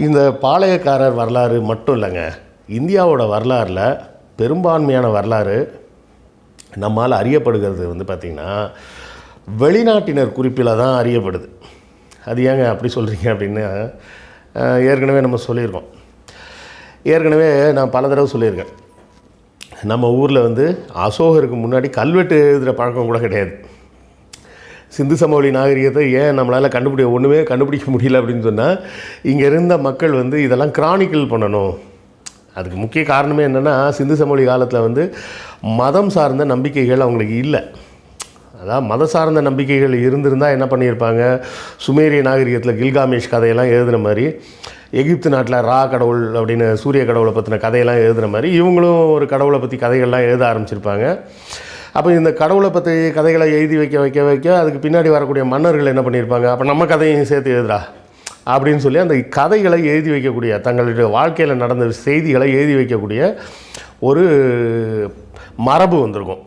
இந்த பாளையக்காரர் வரலாறு மட்டும் இல்லைங்க, இந்தியாவோட வரலாறில் பெரும்பான்மையான வரலாறு நம்மால் அறியப்படுகிறது வந்து பார்த்திங்கன்னா வெளிநாட்டினர் குறிப்பில் தான் அறியப்படுது. அது ஏங்க அப்படி சொல்கிறீங்க அப்படின்னு ஏற்கனவே நம்ம சொல்லியிருக்கோம். ஏற்கனவே நான் பல தடவை சொல்லியிருக்கேன், நம்ம ஊரில் வந்து அசோகருக்கு முன்னாடி கல்வெட்டு எழுதுகிற பழக்கம் கூட கிடையாது. சிந்து சமவெளி நாகரிகத்தை ஏன் நம்மளால் ஒன்றுமே கண்டுபிடிக்க முடியல அப்படின்னு சொன்னால், இங்கே இருந்த மக்கள் வந்து இதெல்லாம் கிரானிக்கல் பண்ணணும். அதுக்கு முக்கிய காரணமே என்னென்னா, சிந்து சமவெளி காலத்தில் வந்து மதம் சார்ந்த நம்பிக்கைகள் அவங்களுக்கு இல்லை. அதாவது மத சார்ந்த நம்பிக்கைகள் இருந்திருந்தால் என்ன பண்ணியிருப்பாங்க, சுமேரிய நாகரிகத்தில் கில்காமேஷ் கதையெல்லாம் எழுதுன மாதிரி, எகிப்து நாட்டில் ரா கடவுள் அப்படின்னு சூரிய கடவுளை பற்றின கதையெல்லாம் எழுதுன மாதிரி இவங்களும் ஒரு கடவுளை பற்றி கதைகள்லாம் எழுத ஆரம்பிச்சிருப்பாங்க. அப்போ இந்த கடவுளை பற்றி கதைகளை எழுதி வைக்க அதுக்கு பின்னாடி வரக்கூடிய மன்னர்கள் என்ன பண்ணியிருப்பாங்க, அப்போ நம்ம கதையும் சேர்த்து எழுதுறா அப்படின்னு சொல்லி அந்த கதைகளை எழுதி வைக்கக்கூடிய, தங்களுடைய வாழ்க்கையில் நடந்த செய்திகளை எழுதி வைக்கக்கூடிய ஒரு மரபு வந்திருக்கும்.